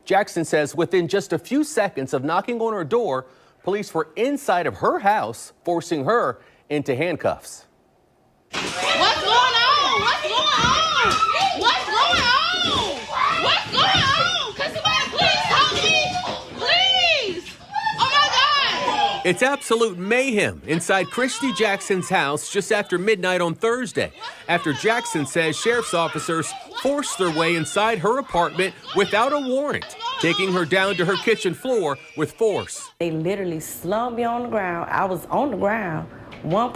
Jackson says within just a few seconds of knocking on her door, police were inside of her house, forcing her into handcuffs. What's going on? What's going on? What's going on? What's going on? Can somebody please help me? Please! Oh my God! It's absolute mayhem inside Khristi Jackson's house just after midnight on Thursday, after Jackson says sheriff's officers forced their way inside her apartment without a warrant, taking her down to her kitchen floor with force. They literally slumped me on the ground. I was on the ground. One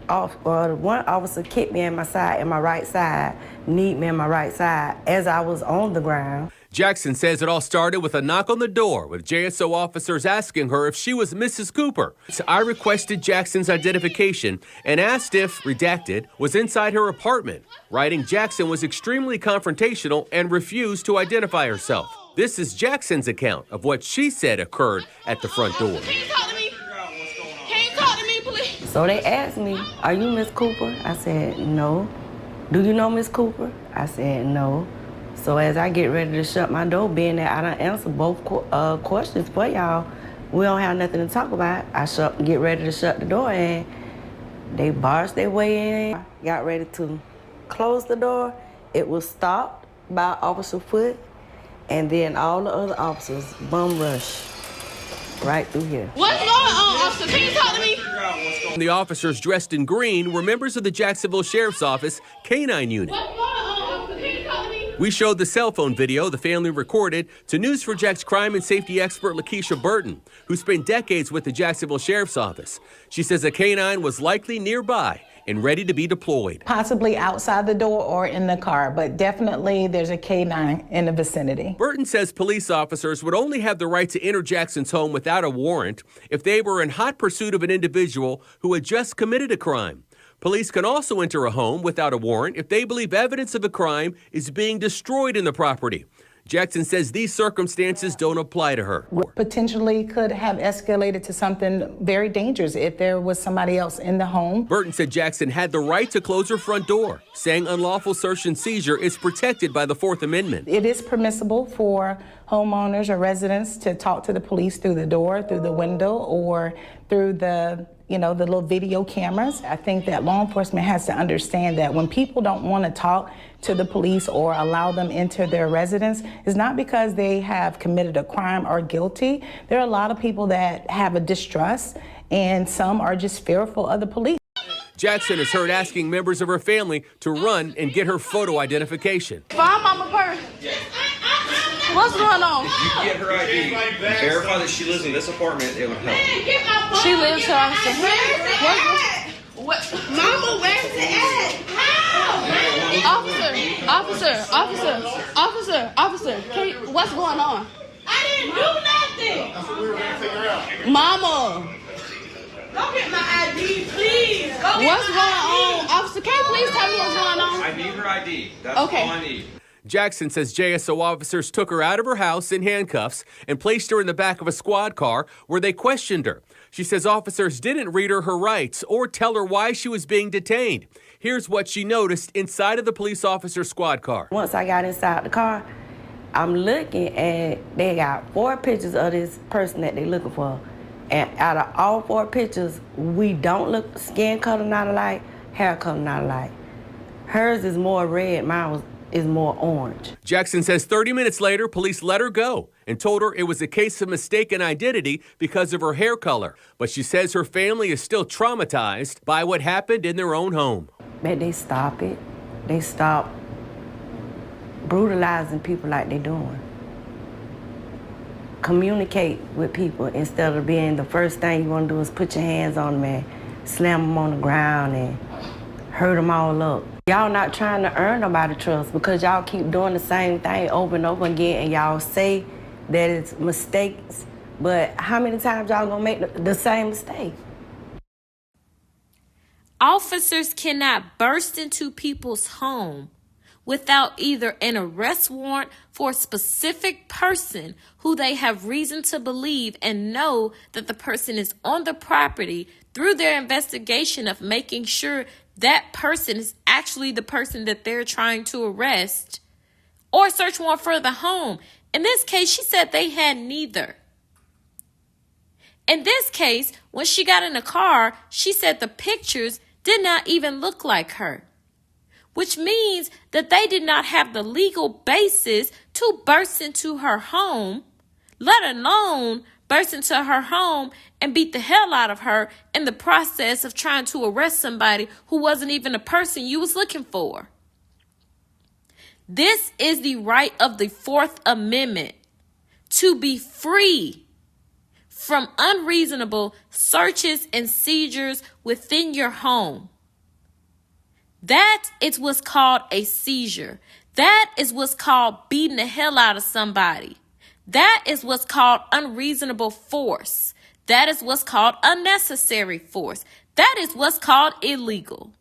officer kicked me in my right side, kneed me in my right side as I was on the ground. Jackson says it all started with a knock on the door, with JSO officers asking her if she was Mrs. Cooper. So I requested Jackson's identification and asked if, redacted, was inside her apartment, writing Jackson was extremely confrontational and refused to identify herself. This is Jackson's account of what she said occurred at the front door. Can you talk to me? Can you talk to me, please? So they asked me, "Are you Miss Cooper?" I said, "No." "Do you know Miss Cooper?" I said, "No." So as I get ready to shut my door, being that I done answered both questions for y'all, we don't have nothing to talk about. I get ready to shut the door, and they barged their way in. Got ready to close the door. It was stopped by Officer Foot, and then all the other officers bum rush right through here. What's going on, officer? Can you talk to me? The officers dressed in green were members of the Jacksonville Sheriff's Office Canine Unit. What's going on, officer? Can you talk to me? We showed the cell phone video the family recorded to News4Jax crime and safety expert Lakeisha Burton, who spent decades with the Jacksonville Sheriff's Office. She says a canine was likely nearby and ready to be deployed. Possibly outside the door or in the car, but definitely there's a canine in the vicinity. Burton says police officers would only have the right to enter Jackson's home without a warrant if they were in hot pursuit of an individual who had just committed a crime. Police can also enter a home without a warrant if they believe evidence of a crime is being destroyed in the property. Jackson says these circumstances don't apply to her. Potentially could have escalated to something very dangerous if there was somebody else in the home. Burton said Jackson had the right to close her front door, saying unlawful search and seizure is protected by the Fourth Amendment. It is permissible for homeowners or residents to talk to the police through the door, through the window, or through the little video cameras. I think that law enforcement has to understand that when people don't want to talk to the police or allow them into their residence, it's not because they have committed a crime or guilty. There are a lot of people that have a distrust, and some are just fearful of the police. Jackson is heard asking members of her family to run and get her photo identification. Find mama purse. What's going on? If you get her ID, verify that she lives in this apartment, it would help. She lives here, officer. What? Mama, where's it at? How? Officer. What's going on? I didn't do nothing. That's what we were going to figure out. Mama. Go get my ID, please. What's going on? Officer, can you please tell me what's going on? I need her ID. That's Okay. all I need. Jackson says JSO officers took her out of her house in handcuffs and placed her in the back of a squad car where they questioned her. She says officers didn't read her rights or tell her why she was being detained. Here's what she noticed inside of the police officer squad car. Once I got inside the car, I'm looking, and they got 4 pictures of this person that they're looking for. And out of all 4 pictures, we don't look skin color not alike, hair color not alike. Hers is more red, mine is more orange. Jackson says 30 minutes later, police let her go and told her it was a case of mistaken identity because of her hair color. But she says her family is still traumatized by what happened in their own home. But they stop it. They stop brutalizing people like they're doing. Communicate with people instead of being the first thing you want to do is put your hands on them and slam them on the ground and hurt them all up. Y'all not trying to earn nobody trust because y'all keep doing the same thing over and over again, and y'all say that it's mistakes, but how many times y'all gonna make the same mistake? Officers cannot burst into people's home without either an arrest warrant for a specific person who they have reason to believe and know that the person is on the property through their investigation of making sure that person is actually the person that they're trying to arrest, or search warrant for the home. In this case, she said they had neither. In this case, when she got in the car, she said the pictures did not even look like her, which means that they did not have the legal basis to burst into her home, let alone burst into her home and beat the hell out of her in the process of trying to arrest somebody who wasn't even the person you was looking for. This is the right of the Fourth Amendment, to be free from unreasonable searches and seizures within your home. That is what's called a seizure. That is what's called beating the hell out of somebody. That is what's called unreasonable force. That is what's called unnecessary force. That is what's called illegal.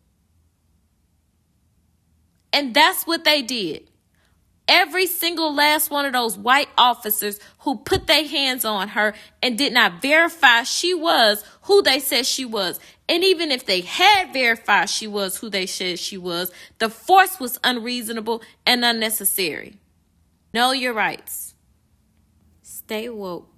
And that's what they did. Every single last one of those white officers who put their hands on her and did not verify she was who they said she was. And even if they had verified she was who they said she was, the force was unreasonable and unnecessary. Know your rights. Stay woke.